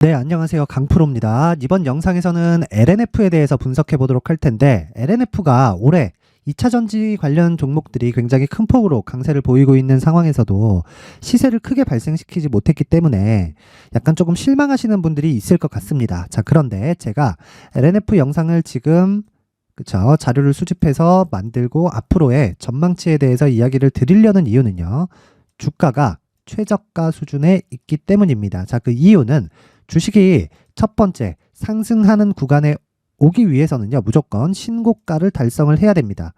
네, 안녕하세요. 강프로입니다. 이번 영상에서는 LNF에 대해서 분석해 보도록 할 텐데, LNF가 올해 2차 전지 관련 종목들이 굉장히 큰 폭으로 강세를 보이고 있는 상황에서도 시세를 크게 발생시키지 못했기 때문에 약간 조금 실망하시는 분들이 있을 것 같습니다. 자, 그런데 제가 LNF 영상을 지금 자료를 수집해서 만들고 앞으로의 전망치에 대해서 이야기를 드리려는 이유는요. 주가가 최저가 수준에 있기 때문입니다. 자, 그 이유는 주식이 첫 번째 상승하는 구간에 오기 위해서는요, 무조건 신고가를 달성을 해야 됩니다.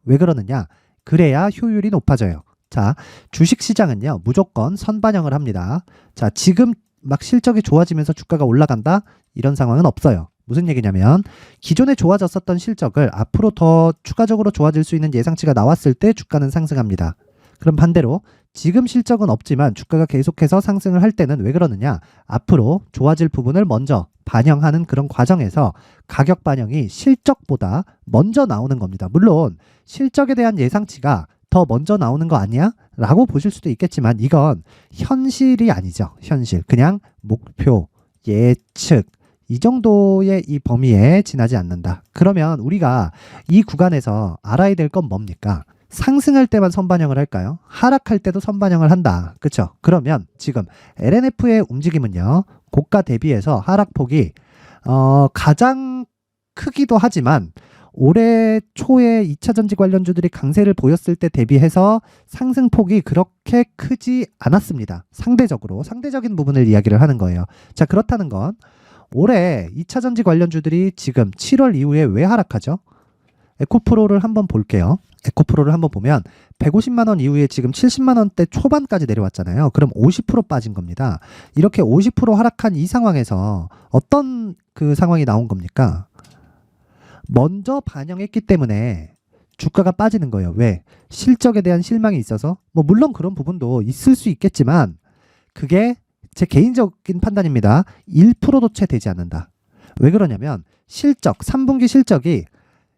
왜 그러느냐? 그래야 효율이 높아져요. 자, 주식 시장은요, 무조건 선반영을 합니다. 자, 지금 막 실적이 좋아지면서 주가가 올라간다? 이런 상황은 없어요. 무슨 얘기냐면 기존에 좋아졌었던 실적을 앞으로 더 추가적으로 좋아질 수 있는 예상치가 나왔을 때 주가는 상승합니다. 그럼 반대로 지금 실적은 없지만 주가가 계속해서 상승을 할 때는 왜 그러느냐? 앞으로 좋아질 부분을 먼저 반영하는 그런 과정에서 가격 반영이 실적보다 먼저 나오는 겁니다. 물론 실적에 대한 예상치가 더 먼저 나오는 거 아니야? 라고 보실 수도 있겠지만 이건 현실이 아니죠. 현실. 그냥 목표, 예측, 이 정도의 이 범위에 지나지 않는다. 그러면 우리가 이 구간에서 알아야 될 건 뭡니까? 상승할 때만 선반영을 할까요? 하락할 때도 선반영을 한다. 그렇죠? 그러면 지금 LNF의 움직임은요. 고가 대비해서 하락폭이 가장 크기도 하지만 올해 초에 2차 전지 관련주들이 강세를 보였을 때 대비해서 상승폭이 그렇게 크지 않았습니다. 상대적인 부분을 이야기를 하는 거예요. 자, 그렇다는 건 올해 2차 전지 관련주들이 지금 7월 이후에 왜 하락하죠? 에코프로를 한번 볼게요. 에코프로를 한번 보면 150만 원 이후에 지금 70만 원대 초반까지 내려왔잖아요. 그럼 50% 빠진 겁니다. 이렇게 50% 하락한 이 상황에서 어떤 그 상황이 나온 겁니까? 먼저 반영했기 때문에 주가가 빠지는 거예요. 왜? 실적에 대한 실망이 있어서? 뭐 물론 그런 부분도 있을 수 있겠지만 그게 제 개인적인 판단입니다. 1%도 채 되지 않는다. 왜 그러냐면 실적, 3분기 실적이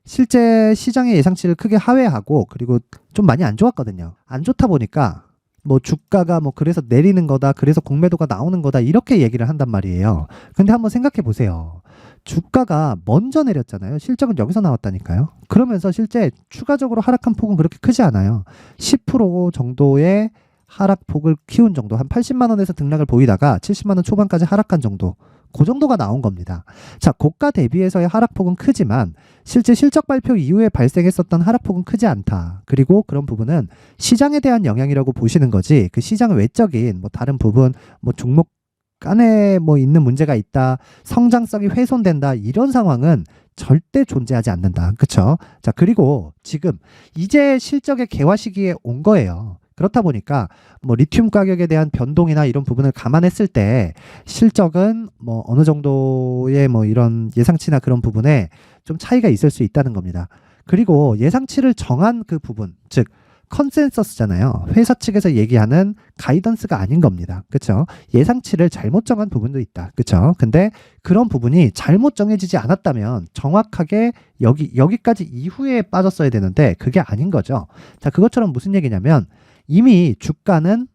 실제 시장의 예상치를 크게 하회하고 그리고 좀 많이 안 좋았거든요. 안 좋다 보니까 뭐 주가가 뭐 그래서 내리는 거다, 그래서 공매도가 나오는 거다 이렇게 얘기를 한단 말이에요. 근데 한번 생각해 보세요. 주가가 먼저 내렸잖아요. 실적은 여기서 나왔다니까요. 그러면서 실제 추가적으로 하락한 폭은 그렇게 크지 않아요. 10% 정도의 하락폭을 키운 정도, 한 80만 원에서 등락을 보이다가 70만 원 초반까지 하락한 정도, 그 정도가 나온 겁니다. 자, 고가 대비해서의 하락폭은 크지만 실제 실적 발표 이후에 발생했었던 하락폭은 크지 않다. 그리고 그런 부분은 시장에 대한 영향이라고 보시는 거지, 그 시장 외적인 뭐 다른 부분, 뭐 종목 간에 뭐 있는 문제가 있다, 성장성이 훼손된다, 이런 상황은 절대 존재하지 않는다. 그쵸? 자, 그리고 지금 이제 실적의 개화 시기에 온 거예요. 그렇다 보니까 뭐 리튬 가격에 대한 변동이나 이런 부분을 감안했을 때 실적은 뭐 어느 정도의 뭐 이런 예상치나 그런 부분에 좀 차이가 있을 수 있다는 겁니다. 그리고 예상치를 정한 그 부분, 즉 컨센서스잖아요. 회사 측에서 얘기하는 가이던스가 아닌 겁니다. 그렇죠? 예상치를 잘못 정한 부분도 있다. 그렇죠? 근데 그런 부분이 잘못 정해지지 않았다면 정확하게 여기까지 이후에 빠졌어야 되는데 그게 아닌 거죠. 자, 그것처럼 무슨 얘기냐면 이미 주가는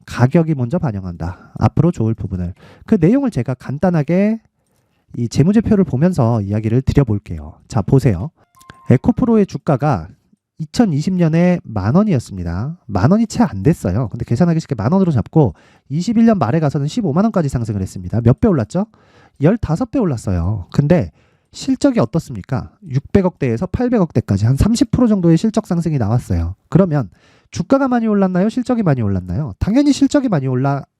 가격이 먼저 반영한다. 앞으로 좋을 부분을. 그 내용을 제가 간단하게 이 재무제표를 보면서 이야기를 드려볼게요. 자, 보세요. 에코프로의 주가가 2020년에 10,000원이었습니다. 10,000원이 채 안 됐어요. 근데 계산하기 쉽게 10,000원으로 잡고 21년 말에 가서는 15만 원까지 상승을 했습니다. 몇 배 올랐죠? 15배 올랐어요. 근데 실적이 어떻습니까? 600억대에서 800억대까지 한 30% 정도의 실적 상승이 나왔어요. 그러면 주가가 많이 올랐나요? 실적이 많이 올랐나요? 당연히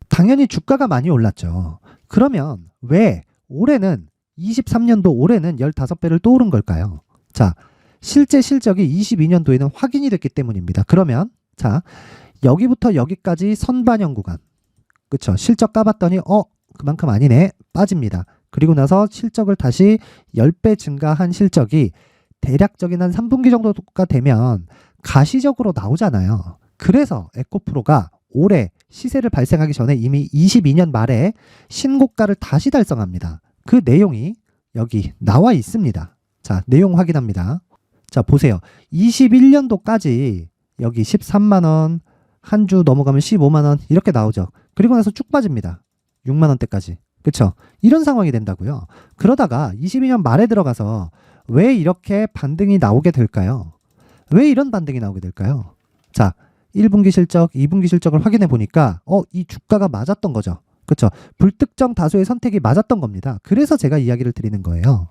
당연히 주가가 많이 올랐죠. 그러면 왜 올해는 23년도 올해는 15배를 또 오른 걸까요? 자, 실제 실적이 22년도에는 확인이 됐기 때문입니다. 그러면 자, 여기부터 여기까지 선반영 구간. 그쵸? 실적 까봤더니 그만큼 아니네. 빠집니다. 그리고 나서 실적을 다시 10배 증가한 실적이 대략적인 한 3분기 정도가 되면 가시적으로 나오잖아요. 그래서 에코프로가 올해 시세를 발생하기 전에 이미 22년 말에 신고가를 다시 달성합니다. 그 내용이 여기 나와 있습니다. 자, 내용 확인합니다. 자, 보세요. 21년도까지 여기 13만 원, 한 주 넘어가면 15만 원 이렇게 나오죠. 그리고 나서 쭉 빠집니다. 6만 원대까지. 그쵸? 이런 상황이 된다고요. 그러다가 22년 말에 들어가서 왜 이렇게 반등이 나오게 될까요? 왜 이런 반등이 나오게 될까요? 자, 1분기 실적, 2분기 실적을 확인해 보니까 이 주가가 맞았던 거죠. 그렇죠? 불특정 다수의 선택이 맞았던 겁니다. 그래서 제가 이야기를 드리는 거예요.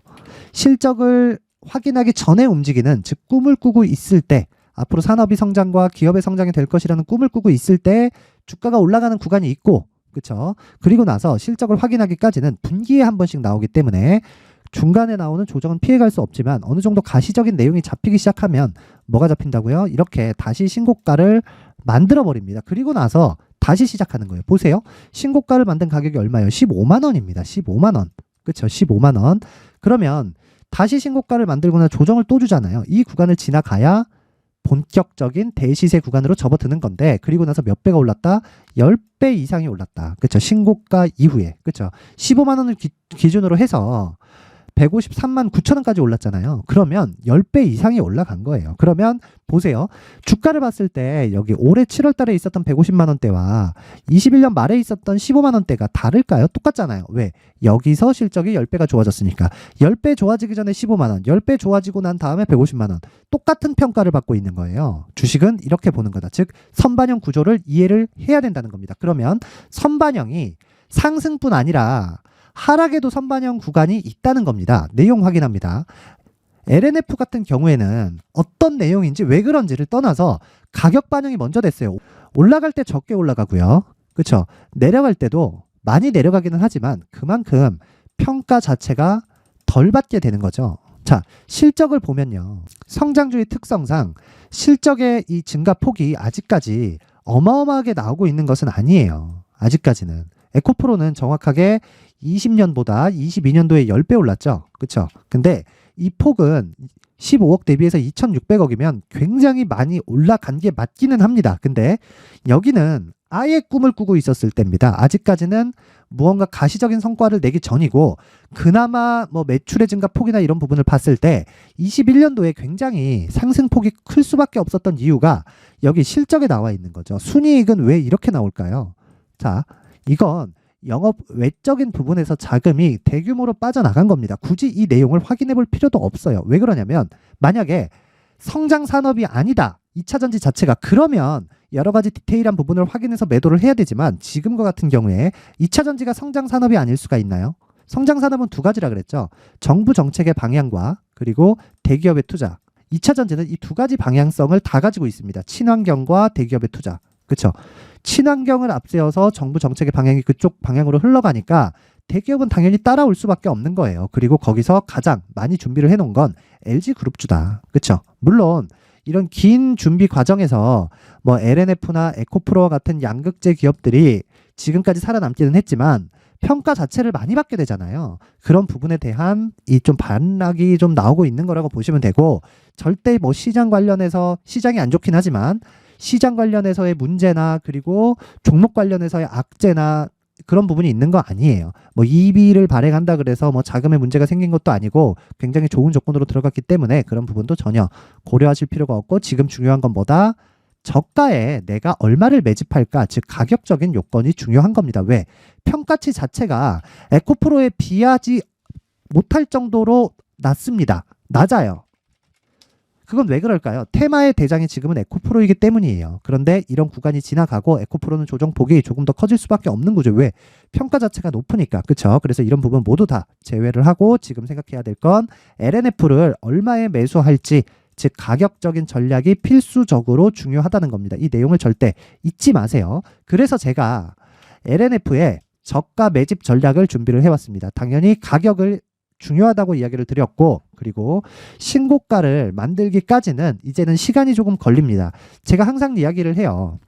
실적을 확인하기 전에 움직이는, 즉 꿈을 꾸고 있을 때, 앞으로 산업이 성장과 기업의 성장이 될 것이라는 꿈을 꾸고 있을 때 주가가 올라가는 구간이 있고, 그렇죠? 그리고 나서 실적을 확인하기까지는 분기에 한 번씩 나오기 때문에 중간에 나오는 조정은 피해갈 수 없지만 어느 정도 가시적인 내용이 잡히기 시작하면 뭐가 잡힌다고요? 이렇게 다시 신고가를 만들어 버립니다. 그리고 나서 다시 시작하는 거예요. 보세요. 신고가를 만든 가격이 얼마예요? 15만 원입니다. 15만 원. 그렇죠? 15만 원. 그러면 다시 신고가를 만들거나 조정을 또 주잖아요. 이 구간을 지나가야 본격적인 대시세 구간으로 접어드는 건데, 그리고 나서 몇 배가 올랐다? 10배 이상이 올랐다. 그렇죠? 신고가 이후에. 그렇죠? 15만 원을 기준으로 해서 153만 9천 원까지 올랐잖아요. 그러면 10배 이상이 올라간 거예요. 그러면 보세요. 주가를 봤을 때 여기 올해 7월 달에 있었던 150만 원대와 21년 말에 있었던 15만 원대가 다를까요? 똑같잖아요. 왜? 여기서 실적이 10배가 좋아졌으니까. 10배 좋아지기 전에 15만 원, 10배 좋아지고 난 다음에 150만 원. 똑같은 평가를 받고 있는 거예요. 주식은 이렇게 보는 거다. 즉 선반영 구조를 이해를 해야 된다는 겁니다. 그러면 선반영이 상승뿐 아니라 하락에도 선반영 구간이 있다는 겁니다. 내용 확인합니다. LNF 같은 경우에는 어떤 내용인지 왜 그런지를 떠나서 가격 반영이 먼저 됐어요. 올라갈 때 적게 올라가고요. 그렇죠? 내려갈 때도 많이 내려가기는 하지만 그만큼 평가 자체가 덜 받게 되는 거죠. 자, 실적을 보면요. 성장주의 특성상 실적의 이 증가폭이 아직까지 어마어마하게 나오고 있는 것은 아니에요. 아직까지는. 에코프로는 정확하게 20년보다 22년도에 10배 올랐죠. 그쵸? 근데 이 폭은 15억 대비해서 2,600억이면 굉장히 많이 올라간 게 맞기는 합니다. 근데 여기는 아예 꿈을 꾸고 있었을 때입니다. 아직까지는 무언가 가시적인 성과를 내기 전이고, 그나마 뭐 매출의 증가 폭이나 이런 부분을 봤을 때 21년도에 굉장히 상승폭이 클 수밖에 없었던 이유가 여기 실적에 나와 있는 거죠. 순이익은 왜 이렇게 나올까요? 자, 이건 영업 외적인 부분에서 자금이 대규모로 빠져나간 겁니다. 굳이 이 내용을 확인해 볼 필요도 없어요. 왜 그러냐면 만약에 성장 산업이 아니다, 2차 전지 자체가, 그러면 여러 가지 디테일한 부분을 확인해서 매도를 해야 되지만 지금과 같은 경우에 2차 전지가 성장 산업이 아닐 수가 있나요? 성장 산업은 두 가지라 그랬죠. 정부 정책의 방향과 그리고 대기업의 투자. 2차 전지는 이 두 가지 방향성을 다 가지고 있습니다. 친환경과 대기업의 투자. 그렇죠? 친환경을 앞세워서 정부 정책의 방향이 그쪽 방향으로 흘러가니까 대기업은 당연히 따라올 수밖에 없는 거예요. 그리고 거기서 가장 많이 준비를 해놓은 건 LG그룹주다. 그렇죠? 물론 이런 긴 준비 과정에서 뭐 LNF나 에코프로와 같은 양극재 기업들이 지금까지 살아남기는 했지만 평가 자체를 많이 받게 되잖아요. 그런 부분에 대한 이 좀 반락이 좀 나오고 있는 거라고 보시면 되고, 절대 뭐 시장 관련해서 시장이 안 좋긴 하지만 시장 관련해서의 문제나 그리고 종목 관련해서의 악재나 그런 부분이 있는 거 아니에요. 뭐 EB를 발행한다 그래서 뭐 자금에 문제가 생긴 것도 아니고 굉장히 좋은 조건으로 들어갔기 때문에 그런 부분도 전혀 고려하실 필요가 없고, 지금 중요한 건 뭐다? 저가에 내가 얼마를 매집할까, 즉 가격적인 요건이 중요한 겁니다. 왜? 평가치 자체가 에코프로에 비하지 못할 정도로 낮습니다. 낮아요. 그건 왜 그럴까요? 테마의 대장이 지금은 에코프로이기 때문이에요. 그런데 이런 구간이 지나가고 에코프로는 조정폭이 조금 더 커질 수밖에 없는 구조. 왜? 평가 자체가 높으니까. 그렇죠? 그래서 이런 부분 모두 다 제외를 하고 지금 생각해야 될 건 LNF를 얼마에 매수할지, 즉 가격적인 전략이 필수적으로 중요하다는 겁니다. 이 내용을 절대 잊지 마세요. 그래서 제가 LNF의 저가 매집 전략을 준비를 해왔습니다. 당연히 가격을 중요하다고 이야기를 드렸고, 그리고 신고가를 만들기까지는 이제는 시간이 조금 걸립니다. 제가 항상 이야기를 해요.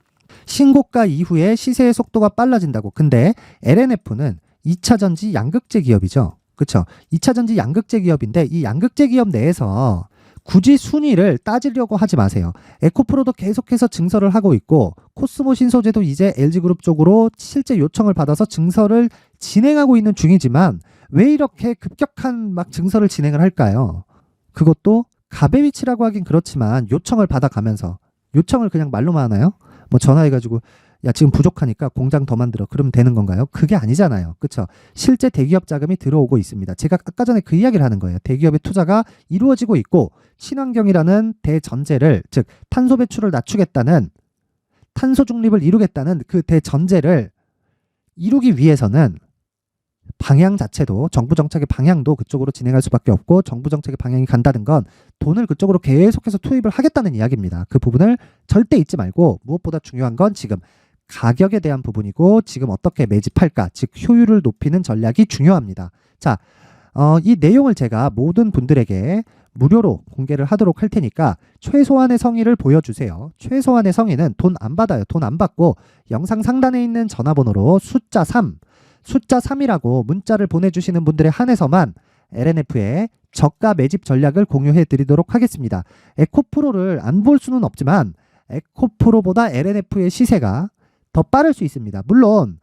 신고가 이후에 시세의 속도가 빨라진다고. 근데 LNF는 2차 전지 양극재 기업이죠. 그렇죠? 2차 전지 양극재 기업인데 이 양극재 기업 내에서 굳이 순위를 따지려고 하지 마세요. 에코프로도 계속해서 증설을 하고 있고, 코스모 신소재도 이제 LG그룹 쪽으로 실제 요청을 받아서 증설을 진행하고 있는 중이지만 왜 이렇게 급격한 막 증설을 진행을 할까요? 그것도 갑의 위치라고 하긴 그렇지만 요청을 받아가면서, 요청을 그냥 말로만 하나요? 뭐 전화해가지고 야, 지금 부족하니까 공장 더 만들어. 그러면 되는 건가요? 그게 아니잖아요. 그렇죠? 실제 대기업 자금이 들어오고 있습니다. 제가 아까 전에 그 이야기를 하는 거예요. 대기업의 투자가 이루어지고 있고 친환경이라는 대전제를, 즉 탄소 배출을 낮추겠다는, 탄소 중립을 이루겠다는 그 대전제를 이루기 위해서는 방향 자체도, 정부 정책의 방향도 그쪽으로 진행할 수밖에 없고, 정부 정책의 방향이 간다는 건 돈을 그쪽으로 계속해서 투입을 하겠다는 이야기입니다. 그 부분을 절대 잊지 말고, 무엇보다 중요한 건 지금 가격에 대한 부분이고, 지금 어떻게 매집할까, 즉 효율을 높이는 전략이 중요합니다. 자, 이 내용을 제가 모든 분들에게 무료로 공개를 하도록 할 테니까 최소한의 성의를 보여주세요. 최소한의 성의는 돈 안 받아요. 돈 안 받고 영상 상단에 있는 전화번호로 숫자 3이라고 문자를 보내주시는 분들에 한해서만 LNF의 저가 매집 전략을 공유해 드리도록 하겠습니다. 에코프로를 안 볼 수는 없지만 에코프로보다 LNF의 시세가 더 빠를 수 있습니다. 물론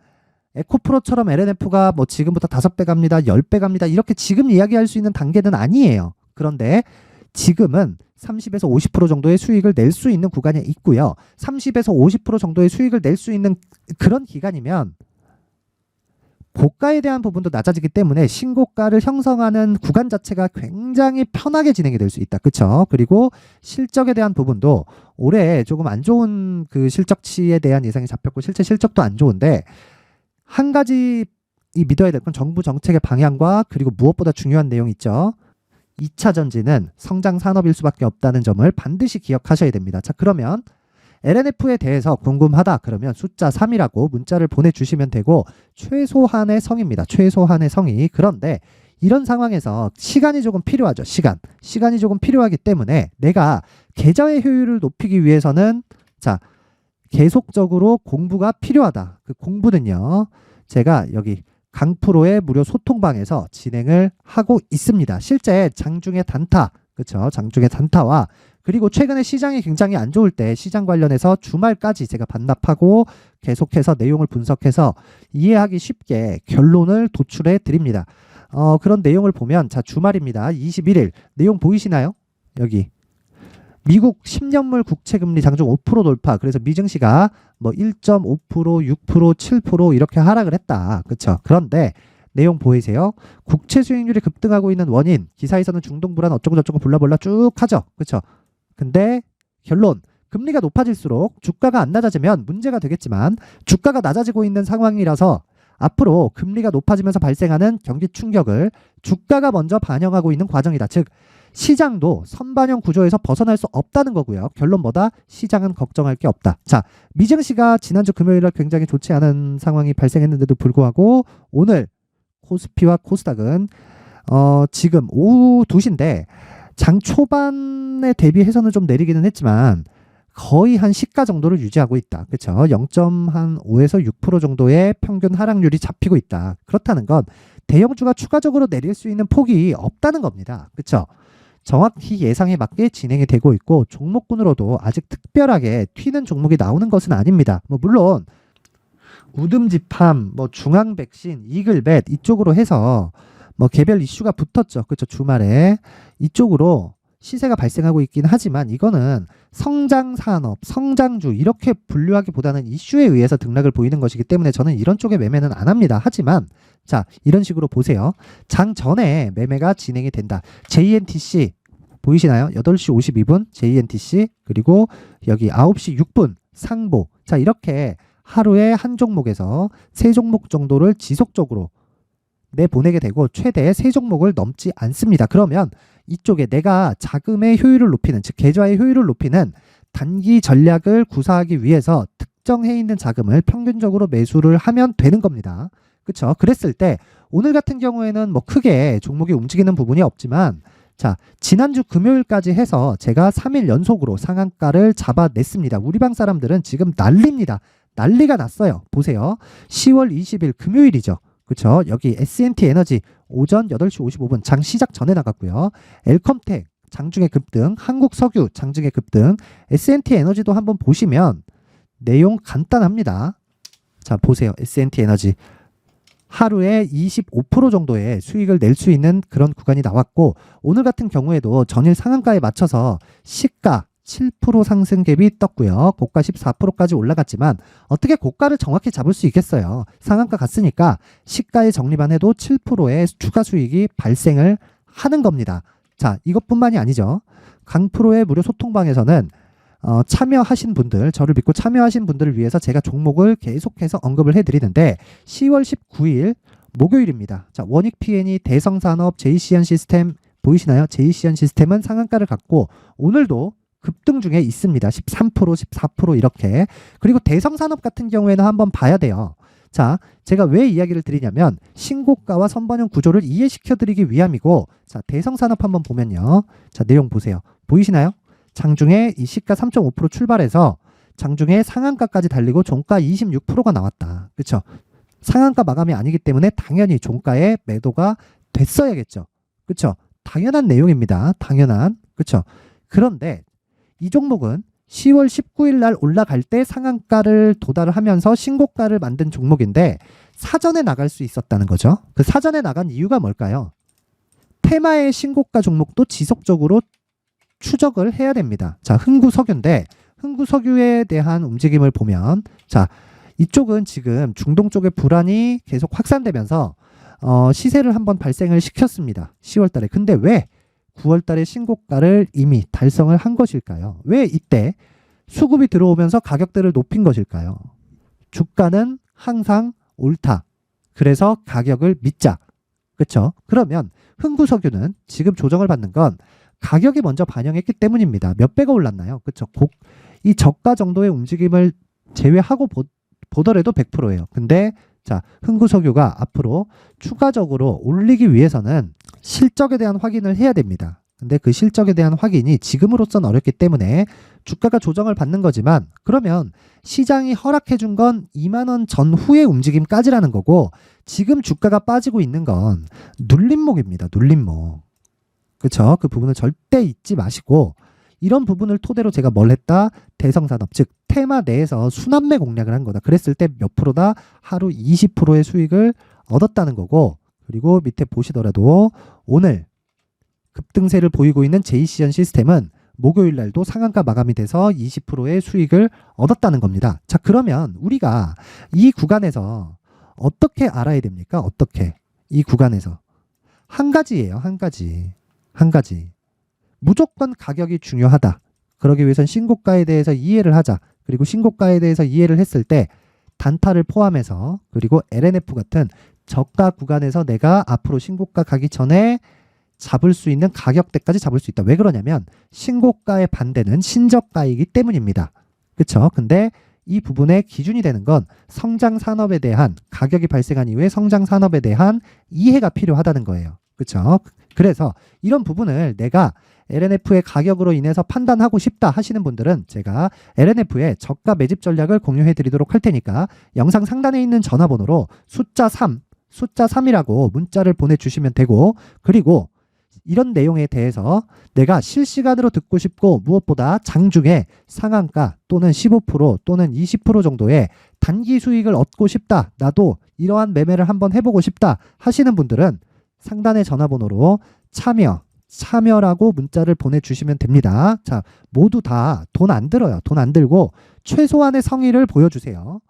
에코프로처럼 LNF가 뭐 지금부터 5배 갑니다, 10배 갑니다, 이렇게 지금 이야기할 수 있는 단계는 아니에요. 그런데 지금은 30에서 50% 정도의 수익을 낼 수 있는 구간에 있고요. 30에서 50% 정도의 수익을 낼 수 있는 그런 기간이면 고가에 대한 부분도 낮아지기 때문에 신고가를 형성하는 구간 자체가 굉장히 편하게 진행이 될 수 있다. 그렇죠? 그리고 실적에 대한 부분도 올해 조금 안 좋은 그 실적치에 대한 예상이 잡혔고, 실제 실적도 안 좋은데, 한 가지 이 믿어야 될 건 정부 정책의 방향과, 그리고 무엇보다 중요한 내용이 있죠. 2차 전지는 성장 산업일 수밖에 없다는 점을 반드시 기억하셔야 됩니다. 자, 그러면 LNF에 대해서 궁금하다 그러면 숫자 3이라고 문자를 보내주시면 되고, 최소한의 성입니다. 최소한의 성의. 그런데 이런 상황에서 시간이 조금 필요하죠. 시간이 조금 필요하기 때문에 내가 계좌의 효율을 높이기 위해서는, 자, 계속적으로 공부가 필요하다. 그 공부는요, 제가 여기 강프로의 무료 소통방에서 진행을 하고 있습니다. 실제 장중의 단타, 그렇죠? 장중의 단타와, 그리고 최근에 시장이 굉장히 안 좋을 때 시장 관련해서 주말까지 제가 반납하고 계속해서 내용을 분석해서 이해하기 쉽게 결론을 도출해 드립니다. 그런 내용을 보면, 자, 주말입니다. 21일 내용 보이시나요? 여기 미국 10년물 국채금리 장중 5% 돌파. 그래서 미증시가 뭐 1.5%, 6%, 7% 이렇게 하락을 했다. 그렇죠? 그런데 내용 보이세요? 국채 수익률이 급등하고 있는 원인, 기사에서는 중동 불안 어쩌고 저쩌고 볼라볼라 쭉 하죠. 그렇죠? 근데 결론, 금리가 높아질수록 주가가 안 낮아지면 문제가 되겠지만 주가가 낮아지고 있는 상황이라서 앞으로 금리가 높아지면서 발생하는 경기 충격을 주가가 먼저 반영하고 있는 과정이다. 즉 시장도 선반영 구조에서 벗어날 수 없다는 거고요. 결론 뭐다? 시장은 걱정할 게 없다. 자, 미증시가 지난주 금요일날 굉장히 좋지 않은 상황이 발생했는데도 불구하고 오늘 코스피와 코스닥은 지금 오후 2시인데 장 초반에 대비해서는 좀 내리기는 했지만 거의 한 시가 정도를 유지하고 있다. 그렇죠? 0.5에서 6% 정도의 평균 하락률이 잡히고 있다. 그렇다는 건 대형주가 추가적으로 내릴 수 있는 폭이 없다는 겁니다. 그렇죠? 정확히 예상에 맞게 진행이 되고 있고, 종목군으로도 아직 특별하게 튀는 종목이 나오는 것은 아닙니다. 뭐 물론 우듬지팜, 뭐 중앙백신, 이글벳 이쪽으로 해서 뭐 개별 이슈가 붙었죠. 그렇죠? 주말에 이쪽으로 시세가 발생하고 있긴 하지만 이거는 성장산업, 성장주 이렇게 분류하기보다는 이슈에 의해서 등락을 보이는 것이기 때문에 저는 이런 쪽의 매매는 안 합니다. 하지만 자, 이런 식으로 보세요. 장 전에 매매가 진행이 된다. JNTC 보이시나요? 8시 52분 JNTC, 그리고 여기 9시 6분 상보. 자, 이렇게 하루에 한 종목에서 3종목 정도를 지속적으로 내보내게 되고 최대 3종목을 넘지 않습니다. 그러면 이쪽에 내가 자금의 효율을 높이는, 즉 계좌의 효율을 높이는 단기 전략을 구사하기 위해서 특정해 있는 자금을 평균적으로 매수를 하면 되는 겁니다. 그렇죠? 그랬을 때 오늘 같은 경우에는 뭐 크게 종목이 움직이는 부분이 없지만, 자, 지난주 금요일까지 해서 제가 3일 연속으로 상한가를 잡아냈습니다. 우리 방 사람들은 지금 난립니다. 난리가 났어요. 보세요. 10월 20일 금요일이죠. 그렇죠? 여기 S&T 에너지 오전 8시 55분 장 시작 전에 나갔고요. 엘컴텍 장중에 급등, 한국석유 장중에 급등, S&T 에너지도 한번 보시면 내용 간단합니다. 자, 보세요. S&T 에너지 하루에 25% 정도의 수익을 낼 수 있는 그런 구간이 나왔고, 오늘 같은 경우에도 전일 상한가에 맞춰서 시가, 7% 상승 갭이 떴고요. 고가 14%까지 올라갔지만 어떻게 고가를 정확히 잡을 수 있겠어요. 상한가 갔으니까 시가에 적립만 해도 7%의 추가 수익이 발생을 하는 겁니다. 자, 이것뿐만이 아니죠. 강프로의 무료 소통방에서는 참여하신 분들, 저를 믿고 참여하신 분들을 위해서 제가 종목을 계속해서 언급을 해드리는데 10월 19일 목요일입니다. 자, 원익 PN이 대성산업 JCN 시스템 보이시나요? JCN 시스템은 상한가를 갖고 오늘도 급등 중에 있습니다. 13%, 14% 이렇게. 그리고 대성산업 같은 경우에는 한번 봐야 돼요. 자, 제가 왜 이야기를 드리냐면 신고가와 선반영 구조를 이해시켜 드리기 위함이고, 자, 대성산업 한번 보면요. 자, 내용 보세요. 보이시나요? 장중에 이 시가 3.5% 출발해서 장중에 상한가까지 달리고 종가 26%가 나왔다. 그렇죠? 상한가 마감이 아니기 때문에 당연히 종가에 매도가 됐어야겠죠. 그렇죠? 당연한 내용입니다. 당연한. 그렇죠? 그런데 이 종목은 10월 19일 날 올라갈 때 상한가를 도달을 하면서 신고가를 만든 종목인데 사전에 나갈 수 있었다는 거죠. 그 사전에 나간 이유가 뭘까요? 테마의 신고가 종목도 지속적으로 추적을 해야 됩니다. 자, 흥구석유인데 흥구석유에 대한 움직임을 보면, 자, 이쪽은 지금 중동 쪽의 불안이 계속 확산되면서 시세를 한번 발생을 시켰습니다. 10월 달에. 근데 왜 9월 달에 신고가를 이미 달성을 한 것일까요? 왜 이때 수급이 들어오면서 가격대를 높인 것일까요? 주가는 항상 옳다. 그래서 가격을 믿자. 그렇죠? 그러면 흥구석유는 지금 조정을 받는 건 가격이 먼저 반영했기 때문입니다. 몇 배가 올랐나요? 그렇죠? 이 저가 정도의 움직임을 제외하고 보더라도 100%예요. 근데 자, 흥구석유가 앞으로 추가적으로 올리기 위해서는 실적에 대한 확인을 해야 됩니다. 근데 그 실적에 대한 확인이 지금으로선 어렵기 때문에 주가가 조정을 받는 거지만, 그러면 시장이 허락해 준 건 2만 원 전후의 움직임까지라는 거고 지금 주가가 빠지고 있는 건 눌림목입니다. 눌림목. 그렇죠? 그 부분을 절대 잊지 마시고, 이런 부분을 토대로 제가 뭘 했다? 대성산업, 즉 테마 내에서 순환매 공략을 한 거다. 그랬을 때 몇 프로다? 하루 20%의 수익을 얻었다는 거고, 그리고 밑에 보시더라도 오늘 급등세를 보이고 있는 JCN 시스템은 목요일 날도 상한가 마감이 돼서 20%의 수익을 얻었다는 겁니다. 자, 그러면 우리가 이 구간에서 어떻게 알아야 됩니까? 어떻게? 이 구간에서 한 가지예요. 한 가지. 한 가지. 무조건 가격이 중요하다. 그러기 위해선 신고가에 대해서 이해를 하자. 그리고 신고가에 대해서 이해를 했을 때 단타를 포함해서, 그리고 LNF 같은 저가 구간에서 내가 앞으로 신고가 가기 전에 잡을 수 있는 가격대까지 잡을 수 있다. 왜 그러냐면 신고가의 반대는 신저가이기 때문입니다. 그렇죠? 근데 이 부분의 기준이 되는 건 성장 산업에 대한, 가격이 발생한 이후에 성장 산업에 대한 이해가 필요하다는 거예요. 그렇죠? 그래서 이런 부분을 내가 LNF의 가격으로 인해서 판단하고 싶다 하시는 분들은 제가 LNF의 저가 매집 전략을 공유해 드리도록 할 테니까 영상 상단에 있는 전화번호로 숫자 3이라고 문자를 보내주시면 되고, 그리고 이런 내용에 대해서 내가 실시간으로 듣고 싶고 무엇보다 장중에 상한가 또는 15% 또는 20% 정도의 단기 수익을 얻고 싶다, 나도 이러한 매매를 한번 해보고 싶다 하시는 분들은 상단의 전화번호로 참여라고 문자를 보내주시면 됩니다. 자, 모두 다 돈 안 들어요. 돈 안 들고 최소한의 성의를 보여주세요.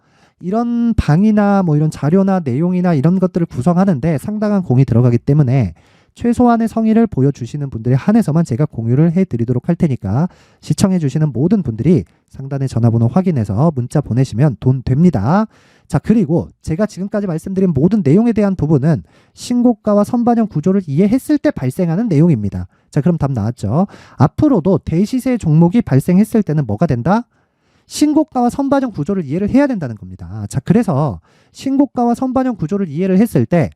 이런 방이나 뭐 이런 자료나 내용이나 이런 것들을 구성하는데 상당한 공이 들어가기 때문에 최소한의 성의를 보여주시는 분들에 한해서만 제가 공유를 해드리도록 할 테니까 시청해주시는 모든 분들이 상단의 전화번호 확인해서 문자 보내시면 돈 됩니다. 자, 그리고 제가 지금까지 말씀드린 모든 내용에 대한 부분은 신고가와 선반영 구조를 이해했을 때 발생하는 내용입니다. 자, 그럼 답 나왔죠? 앞으로도 대시세 종목이 발생했을 때는 뭐가 된다? 신고가와 선반영 구조를 이해를 해야 된다는 겁니다. 자, 그래서 신고가와 선반영 구조를 이해를 했을 때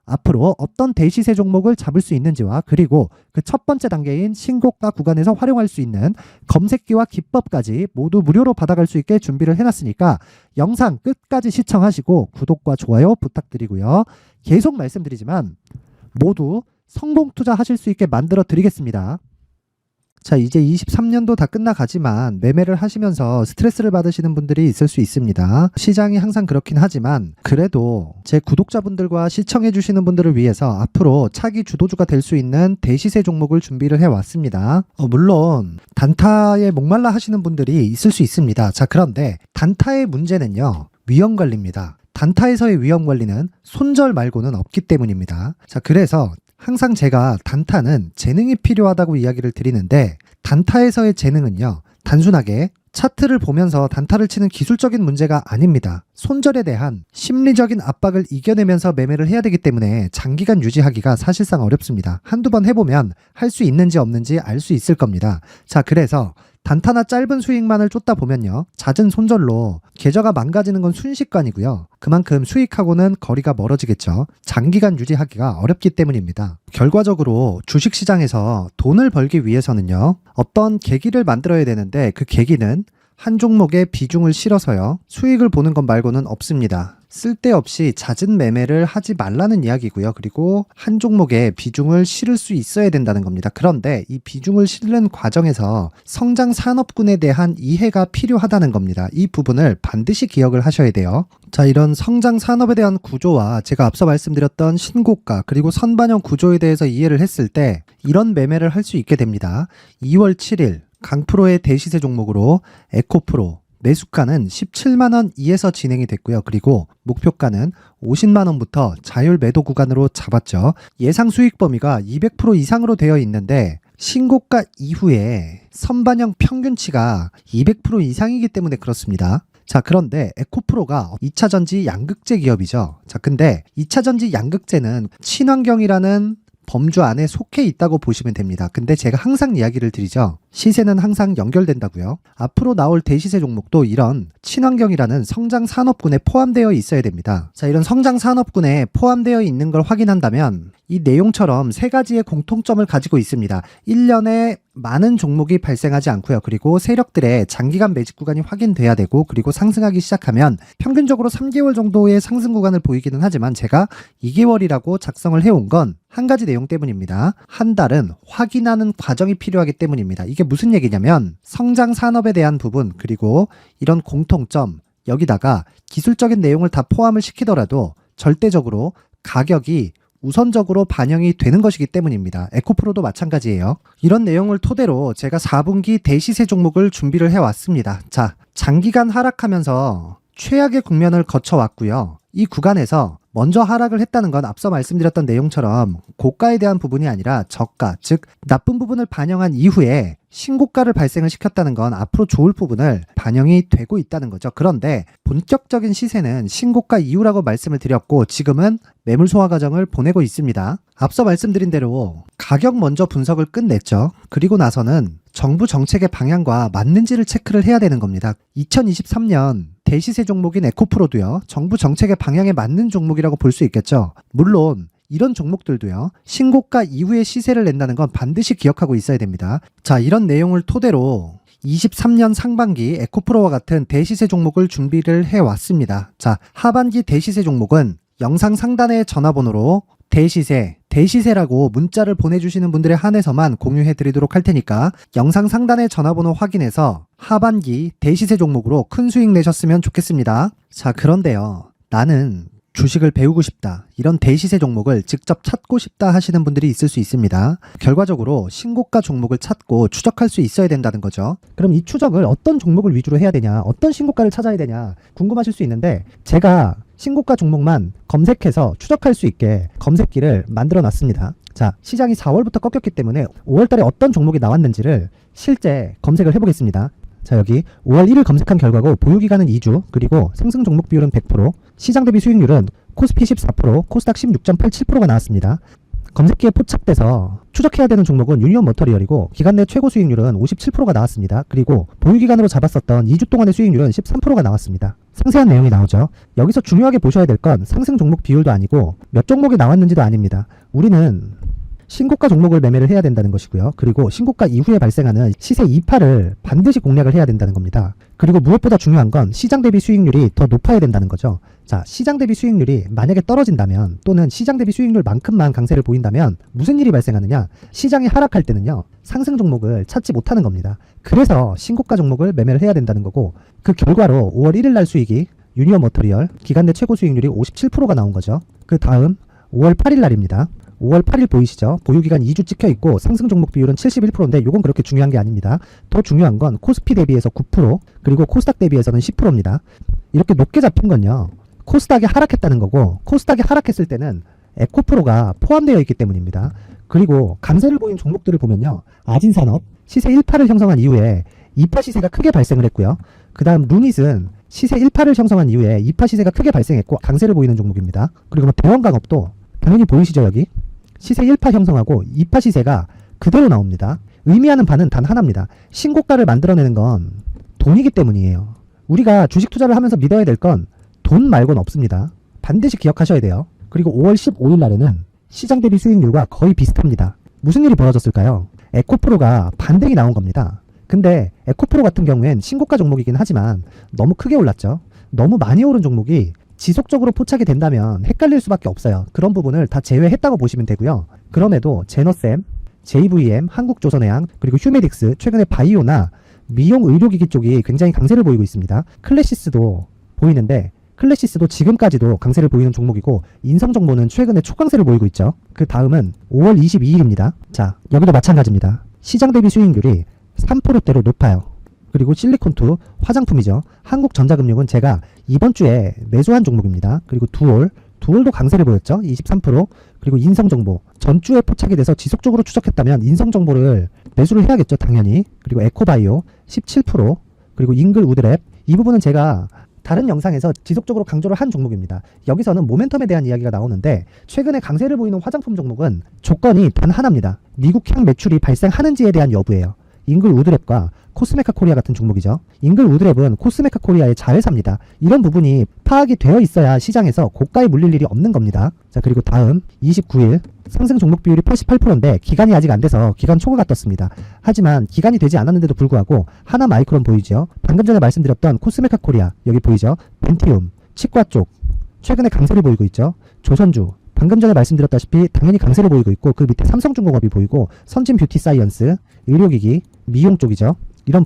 앞으로 어떤 대시세 종목을 잡을 수 있는지와, 그리고 그 첫 번째 단계인 신고가 구간에서 활용할 수 있는 검색기와 기법까지 모두 무료로 받아갈 수 있게 준비를 해놨으니까 영상 끝까지 시청하시고 구독과 좋아요 부탁드리고요. 계속 말씀드리지만 모두 성공 투자하실 수 있게 만들어 드리겠습니다. 자, 이제 23년도 다 끝나가지만 매매를 하시면서 스트레스를 받으시는 분들이 있을 수 있습니다. 시장이 항상 그렇긴 하지만 그래도 제 구독자분들과 시청해주시는 분들을 위해서 앞으로 차기 주도주가 될 수 있는 대시세 종목을 준비를 해왔습니다. 물론 단타에 목말라 하시는 분들이 있을 수 있습니다. 자, 그런데 단타의 문제는요, 위험관리입니다. 단타에서의 위험관리는 손절 말고는 없기 때문입니다. 자, 그래서 항상 제가 단타는 재능이 필요하다고 이야기를 드리는데, 단타에서의 재능은요, 단순하게 차트를 보면서 단타를 치는 기술적인 문제가 아닙니다. 손절에 대한 심리적인 압박을 이겨내면서 매매를 해야 되기 때문에 장기간 유지하기가 사실상 어렵습니다. 한두 번 해보면 할 수 있는지 없는지 알 수 있을 겁니다. 자, 그래서 단타나 짧은 수익만을 쫓다 보면요, 잦은 손절로 계좌가 망가지는 건 순식간이고요. 그만큼 수익하고는 거리가 멀어지겠죠. 장기간 유지하기가 어렵기 때문입니다. 결과적으로 주식시장에서 돈을 벌기 위해서는요, 어떤 계기를 만들어야 되는데 그 계기는 한 종목에 비중을 실어서요, 수익을 보는 것 말고는 없습니다. 쓸데없이 잦은 매매를 하지 말라는 이야기고요. 그리고 한 종목에 비중을 실을 수 있어야 된다는 겁니다. 그런데 이 비중을 실는 과정에서 성장 산업군에 대한 이해가 필요하다는 겁니다. 이 부분을 반드시 기억을 하셔야 돼요. 자, 이런 성장 산업에 대한 구조와 제가 앞서 말씀드렸던 신고가 그리고 선반영 구조에 대해서 이해를 했을 때 이런 매매를 할 수 있게 됩니다. 2월 7일 강프로의 대시세 종목으로 에코프로 매수가는 17만원 이에서 진행이 됐고요. 그리고 목표가는 50만원부터 자율 매도 구간으로 잡았죠. 예상 수익 범위가 200% 이상으로 되어 있는데 신고가 이후에 선반영 평균치가 200% 이상이기 때문에 그렇습니다. 자, 그런데 에코프로가 2차전지 양극재 기업이죠. 자, 근데 2차전지 양극재는 친환경이라는 범주 안에 속해 있다고 보시면 됩니다. 근데 제가 항상 이야기를 드리죠. 시세는 항상 연결된다고요. 앞으로 나올 대시세 종목도 이런 친환경이라는 성장 산업군에 포함되어 있어야 됩니다. 자, 이런 성장 산업군에 포함되어 있는 걸 확인한다면 이 내용처럼 세 가지의 공통점을 가지고 있습니다. 1년에 많은 종목이 발생하지 않고요. 그리고 세력들의 장기간 매집 구간이 확인돼야 되고, 그리고 상승하기 시작하면 평균적으로 3개월 정도의 상승 구간을 보이기는 하지만 제가 2개월이라고 작성을 해온 건 한 가지 내용 때문입니다. 한 달은 확인하는 과정이 필요하기 때문입니다. 이게 무슨 얘기냐면 성장 산업에 대한 부분, 그리고 이런 공통점, 여기다가 기술적인 내용을 다 포함을 시키더라도 절대적으로 가격이 우선적으로 반영이 되는 것이기 때문입니다. 에코프로도 마찬가지예요. 이런 내용을 토대로 제가 4분기 대시세 종목을 준비를 해왔습니다. 자, 장기간 하락하면서 최악의 국면을 거쳐왔고요. 이 구간에서 먼저 하락을 했다는 건 앞서 말씀드렸던 내용처럼 고가에 대한 부분이 아니라 저가, 즉 나쁜 부분을 반영한 이후에 신고가를 발생을 시켰다는 건 앞으로 좋을 부분을 반영이 되고 있다는 거죠. 그런데 본격적인 시세는 신고가 이후라고 말씀을 드렸고 지금은 매물 소화 과정을 보내고 있습니다. 앞서 말씀드린 대로 가격 먼저 분석을 끝냈죠. 그리고 나서는 정부 정책의 방향과 맞는지를 체크를 해야 되는 겁니다. 2023년 대시세 종목인 에코프로도요, 정부 정책의 방향에 맞는 종목이라고 볼 수 있겠죠. 물론 이런 종목들도요, 신고가 이후에 시세를 낸다는 건 반드시 기억하고 있어야 됩니다. 자, 이런 내용을 토대로 23년 상반기 에코프로와 같은 대시세 종목을 준비를 해왔습니다. 자, 하반기 대시세 종목은 영상 상단의 전화번호로 대시세라고 문자를 보내주시는 분들에 한해서만 공유해드리도록 할 테니까 영상 상단의 전화번호 확인해서 하반기 대시세 종목으로 큰 수익 내셨으면 좋겠습니다. 자, 그런데요, 나는 주식을 배우고 싶다, 이런 대시세 종목을 직접 찾고 싶다 하시는 분들이 있을 수 있습니다. 결과적으로 신고가 종목을 찾고 추적할 수 있어야 된다는 거죠. 그럼 이 추적을 어떤 종목을 위주로 해야 되냐, 어떤 신고가를 찾아야 되냐 궁금하실 수 있는데, 제가 신고가 종목만 검색해서 추적할 수 있게 검색기를 만들어 놨습니다. 자, 시장이 4월부터 꺾였기 때문에 5월달에 어떤 종목이 나왔는지를 실제 검색을 해보겠습니다. 자, 여기 5월 1일 검색한 결과고 보유기간은 2주, 그리고 상승 종목 비율은 100%, 시장 대비 수익률은 코스피 14%, 코스닥 16.87%가 나왔습니다. 검색기에 포착돼서 추적해야 되는 종목은 유니온 머터리얼이고 기간 내 최고 수익률은 57%가 나왔습니다. 그리고 보유기간으로 잡았었던 2주 동안의 수익률은 13%가 나왔습니다. 상세한 내용이 나오죠. 여기서 중요하게 보셔야 될 건 상승 종목 비율도 아니고 몇 종목이 나왔는지도 아닙니다. 우리는 신고가 종목을 매매를 해야 된다는 것이고요. 그리고 신고가 이후에 발생하는 시세 이파를 반드시 공략을 해야 된다는 겁니다. 그리고 무엇보다 중요한 건 시장 대비 수익률이 더 높아야 된다는 거죠. 자, 시장 대비 수익률이 만약에 떨어진다면 또는 시장 대비 수익률만큼만 강세를 보인다면 무슨 일이 발생하느냐? 시장이 하락할 때는요. 상승 종목을 찾지 못하는 겁니다. 그래서 신고가 종목을 매매를 해야 된다는 거고 그 결과로 5월 1일 날 수익이 유니어 머터리얼 기간 내 최고 수익률이 57%가 나온 거죠. 그 다음 5월 8일 날입니다. 5월 8일 보이시죠? 보유기간 2주 찍혀 있고 상승 종목 비율은 71%인데 이건 그렇게 중요한 게 아닙니다. 더 중요한 건 코스피 대비해서 9% 그리고 코스닥 대비해서는 10%입니다. 이렇게 높게 잡힌 건요. 코스닥이 하락했다는 거고 코스닥이 하락했을 때는 에코프로가 포함되어 있기 때문입니다. 그리고 강세를 보인 종목들을 보면요. 아진산업 시세 1파를 형성한 이후에 2파 시세가 크게 발생을 했고요. 그 다음 루닛은 시세 1파를 형성한 이후에 2파 시세가 크게 발생했고 강세를 보이는 종목입니다. 그리고 뭐 대원강업도 당연히 보이시죠 여기? 시세 1파 형성하고 2파 시세가 그대로 나옵니다. 의미하는 바는 단 하나입니다. 신고가를 만들어내는 건 돈이기 때문이에요. 우리가 주식 투자를 하면서 믿어야 될 건 돈 말고는 없습니다. 반드시 기억하셔야 돼요. 그리고 5월 15일 날에는 시장 대비 수익률과 거의 비슷합니다. 무슨 일이 벌어졌을까요? 에코프로가 반등이 나온 겁니다. 근데 에코프로 같은 경우엔 신고가 종목이긴 하지만 너무 크게 올랐죠. 너무 많이 오른 종목이 지속적으로 포착이 된다면 헷갈릴 수밖에 없어요. 그런 부분을 다 제외했다고 보시면 되고요. 그럼에도 제너셈, JVM, 한국조선해양, 그리고 휴메딕스, 최근에 바이오나 미용 의료기기 쪽이 굉장히 강세를 보이고 있습니다. 클래시스도 보이는데 클래시스도 지금까지도 강세를 보이는 종목이고 인성정보는 최근에 초강세를 보이고 있죠. 그 다음은 5월 22일입니다. 자, 여기도 마찬가지입니다. 시장 대비 수익률이 3%대로 높아요. 그리고 실리콘2 화장품이죠. 한국전자금융은 제가 이번 주에 매수한 종목입니다. 그리고 두올도 강세를 보였죠. 23%. 그리고 인성정보 전주에 포착이 돼서 지속적으로 추적했다면 인성정보를 매수를 해야겠죠. 당연히. 그리고 에코바이오 17%. 그리고 잉글우드랩 이 부분은 제가 다른 영상에서 지속적으로 강조를 한 종목입니다. 여기서는 모멘텀에 대한 이야기가 나오는데 최근에 강세를 보이는 화장품 종목은 조건이 단 하나입니다. 미국향 매출이 발생하는지에 대한 여부예요. 잉글우드랩과 코스메카 코리아 같은 종목이죠. 잉글우드랩은 코스메카 코리아의 자회사입니다. 이런 부분이 파악이 되어 있어야 시장에서 고가에 물릴 일이 없는 겁니다. 자, 그리고 다음 29일 상승 종목 비율이 88%인데 기간이 아직 안 돼서 기간 초과가 떴습니다. 하지만 기간이 되지 않았는데도 불구하고 하나 마이크론 보이죠. 방금 전에 말씀드렸던 코스메카 코리아 여기 보이죠. 벤티움 치과 쪽 최근에 강세를 보이고 있죠. 조선주 방금 전에 말씀드렸다시피 당연히 강세를 보이고 있고 그 밑에 삼성중공업이 보이고 선진 뷰티 사이언스 의료기기 미용 쪽이죠. 이런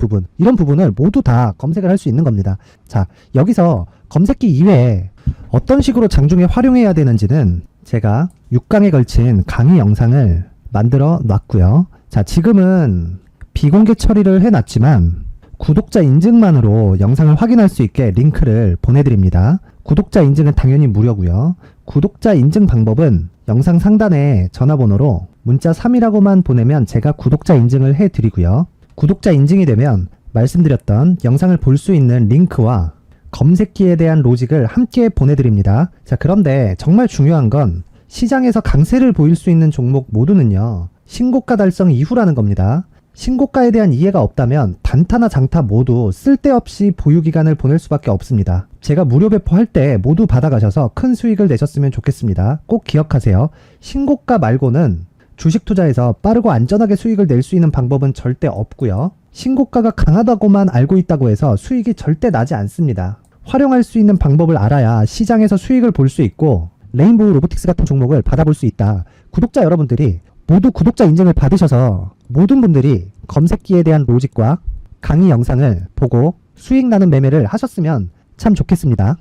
부분을 모두 다 검색을 할 수 있는 겁니다. 자, 여기서 검색기 이외에 어떤 식으로 장중에 활용해야 되는지는 제가 6강에 걸친 강의 영상을 만들어 놨고요. 자, 지금은 비공개 처리를 해놨지만 구독자 인증만으로 영상을 확인할 수 있게 링크를 보내드립니다. 구독자 인증은 당연히 무료고요. 구독자 인증 방법은 영상 상단에 전화번호로 문자 3이라고만 보내면 제가 구독자 인증을 해드리고요. 구독자 인증이 되면 말씀드렸던 영상을 볼 수 있는 링크와 검색기에 대한 로직을 함께 보내드립니다. 자, 그런데 정말 중요한 건 시장에서 강세를 보일 수 있는 종목 모두는요. 신고가 달성 이후라는 겁니다. 신고가에 대한 이해가 없다면 단타나 장타 모두 쓸데없이 보유기간을 보낼 수밖에 없습니다. 제가 무료 배포할 때 모두 받아가셔서 큰 수익을 내셨으면 좋겠습니다. 꼭 기억하세요. 신고가 말고는 주식 투자에서 빠르고 안전하게 수익을 낼 수 있는 방법은 절대 없고요. 신고가가 강하다고만 알고 있다고 해서 수익이 절대 나지 않습니다. 활용할 수 있는 방법을 알아야 시장에서 수익을 볼 수 있고 레인보우 로보틱스 같은 종목을 받아볼 수 있다. 구독자 여러분들이 모두 구독자 인증을 받으셔서 모든 분들이 검색기에 대한 로직과 강의 영상을 보고 수익 나는 매매를 하셨으면 참 좋겠습니다.